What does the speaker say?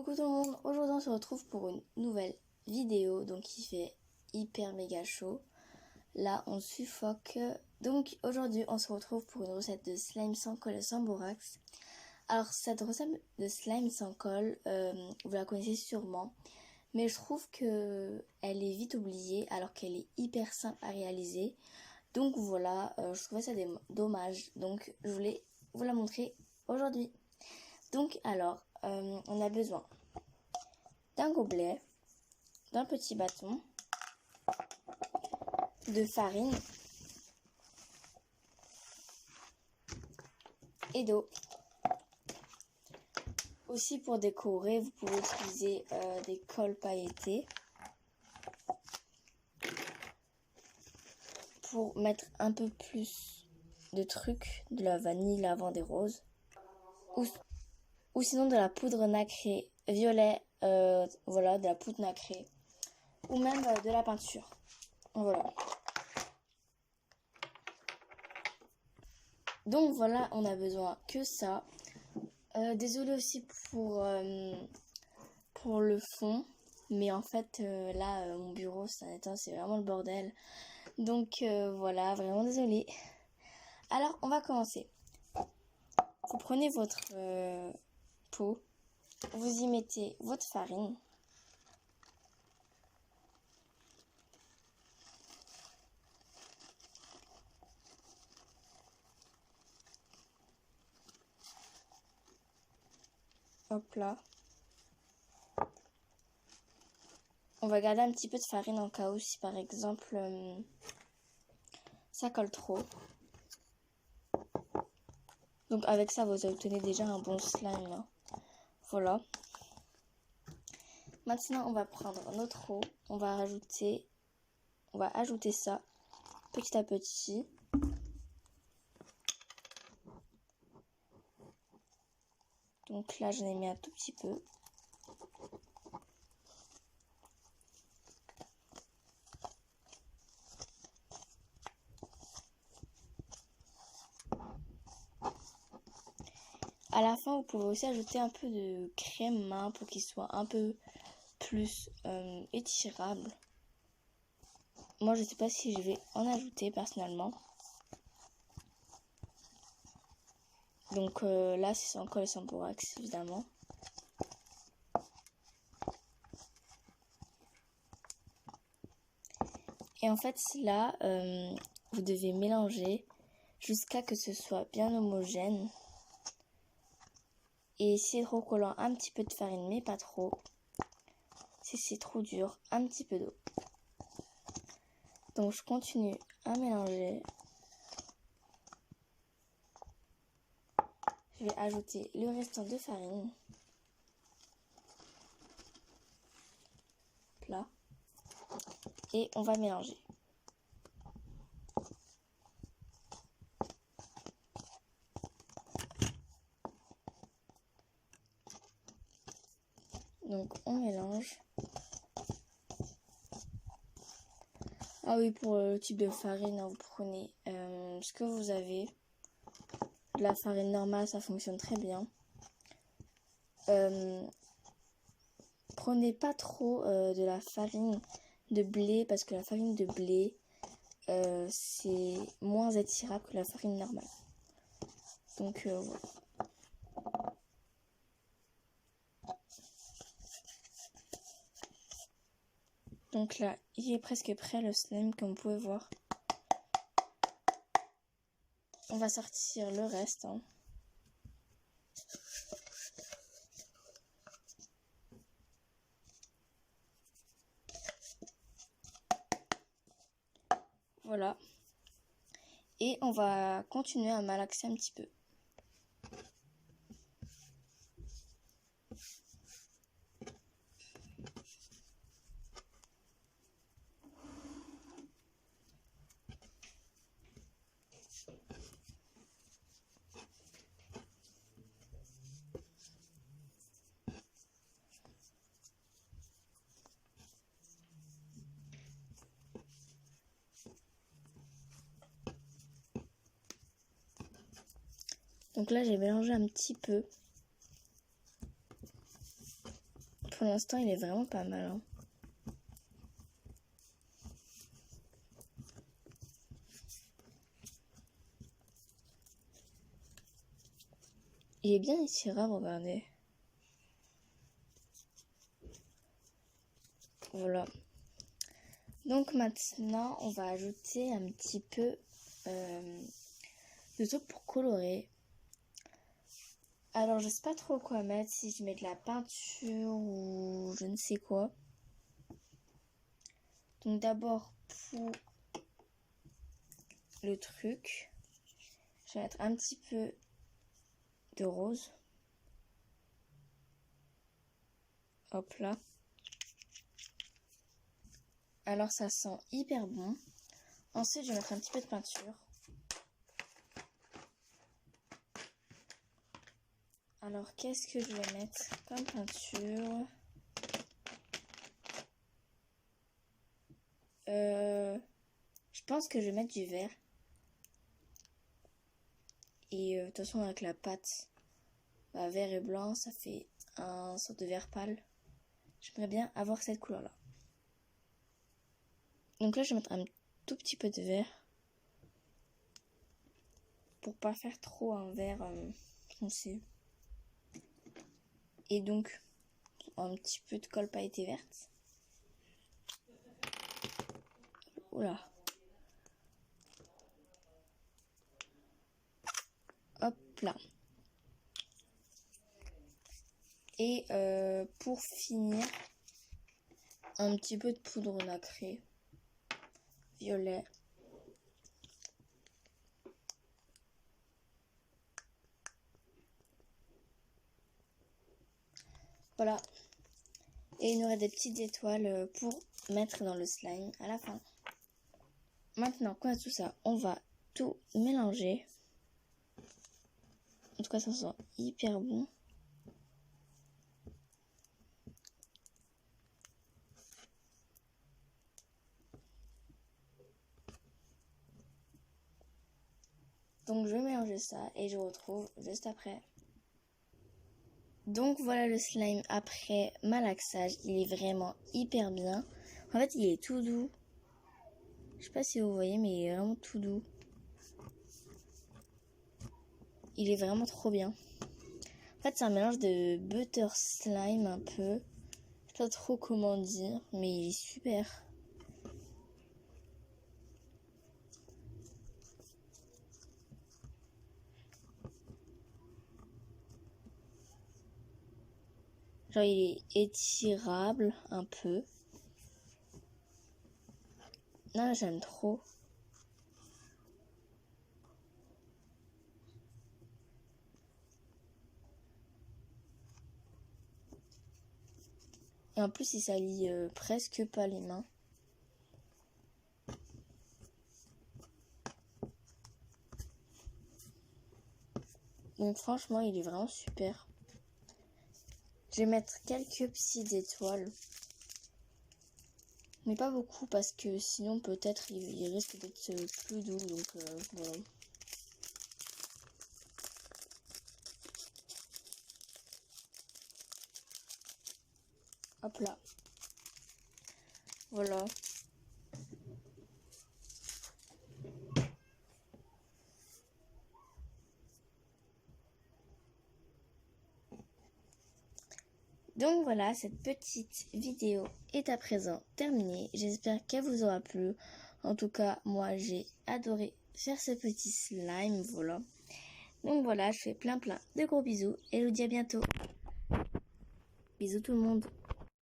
Coucou tout le monde, aujourd'hui on se retrouve pour une nouvelle vidéo, donc il fait hyper méga chaud, là on suffoque, donc aujourd'hui on se retrouve pour une recette de slime sans colle et sans borax. Alors cette recette de slime sans colle, vous la connaissez sûrement, mais je trouve que elle est vite oubliée alors qu'elle est hyper simple à réaliser, donc voilà, je trouvais ça dommage, donc je voulais vous la montrer aujourd'hui. Donc alors, on a besoin d'un gobelet, d'un petit bâton, de farine et d'eau. Aussi pour décorer, vous pouvez utiliser des colles pailletées pour mettre un peu plus de trucs, de la vanille, lavande et rose. Ou sinon de la poudre nacrée, violet, voilà, de la poudre nacrée. Ou même de la peinture. Voilà. Donc voilà, on a besoin que ça. Désolée aussi pour le fond. Mais en fait, là, mon bureau, c'est vraiment le bordel. Donc voilà, vraiment désolée. Alors, on va commencer. Vous prenez votre pot. Vous y mettez votre farine. Hop là. On va garder un petit peu de farine en cas où si par exemple ça colle trop. Donc avec ça vous obtenez déjà un bon slime là. Voilà. Maintenant on va prendre notre eau. On va ajouter ça petit à petit. Donc là j'en ai mis un tout petit peu. À la fin, vous pouvez aussi ajouter un peu de crème main pour qu'il soit un peu plus étirable. Moi, je ne sais pas si je vais en ajouter personnellement. Donc là, c'est sans colle et sans borax, évidemment. Et en fait, là, vous devez mélanger jusqu'à que ce soit bien homogène. Et si c'est trop collant, un petit peu de farine, mais pas trop. Si c'est trop dur, un petit peu d'eau. Donc je continue à mélanger. Je vais ajouter le restant de farine. Là. Et on va mélanger. Donc on mélange. Ah oui, pour le type de farine, vous prenez ce que vous avez. De la farine normale, ça fonctionne très bien. Prenez pas trop de la farine de blé parce que la farine de blé c'est moins étirable que la farine normale. Donc voilà. Donc là, il est presque prêt le slime comme vous pouvez voir. On va sortir le reste. Voilà. Et on va continuer à malaxer un petit peu. Donc là, j'ai mélangé un petit peu. pour l'instant, il est vraiment pas mal. Hein. Il est bien étirable, regardez. Voilà. Donc maintenant, on va ajouter un petit peu de trucs pour colorer. Alors, je sais pas trop quoi mettre, si je mets de la peinture ou je ne sais quoi. Donc d'abord, pour le truc, je vais mettre un petit peu de rose. Hop là. Alors ça sent hyper bon. Ensuite, je vais mettre un petit peu de peinture. Alors, qu'est-ce que je vais mettre comme peinture? Je pense que je vais mettre du vert. Et de toute façon, avec la pâte, vert et blanc, ça fait un sorte de vert pâle. J'aimerais bien avoir cette couleur-là. Donc là, je vais mettre un tout petit peu de vert. Pour pas faire trop un vert foncé. Et donc, un petit peu de colle pailletée verte. Oula. Hop là. Et pour finir, un petit peu de poudre nacrée. Violet. Voilà. Et il y aurait des petites étoiles pour mettre dans le slime à la fin. Maintenant qu'on a tout ça, on va tout mélanger. En tout cas, ça sent hyper bon. Donc je vais mélanger ça et je retrouve juste après. Donc voilà le slime après malaxage. Il est vraiment hyper bien. En fait, il est tout doux. Je sais pas si vous voyez, mais il est vraiment tout doux. Il est vraiment trop bien. En fait, c'est un mélange de butter slime un peu. Je sais pas trop comment dire, mais il est super. Genre, il est étirable un peu. Non, j'aime trop. Et en plus, il salit presque pas les mains. Donc franchement, il est vraiment super. Je vais mettre quelques petites étoiles. Mais pas beaucoup parce que sinon peut-être il risque d'être plus doux. Donc voilà. Hop là. Voilà. Donc voilà, cette petite vidéo est à présent terminée. J'espère qu'elle vous aura plu. En tout cas, moi j'ai adoré faire ce petit slime, voilà. Donc voilà, je fais plein de gros bisous et je vous dis à bientôt. Bisous tout le monde.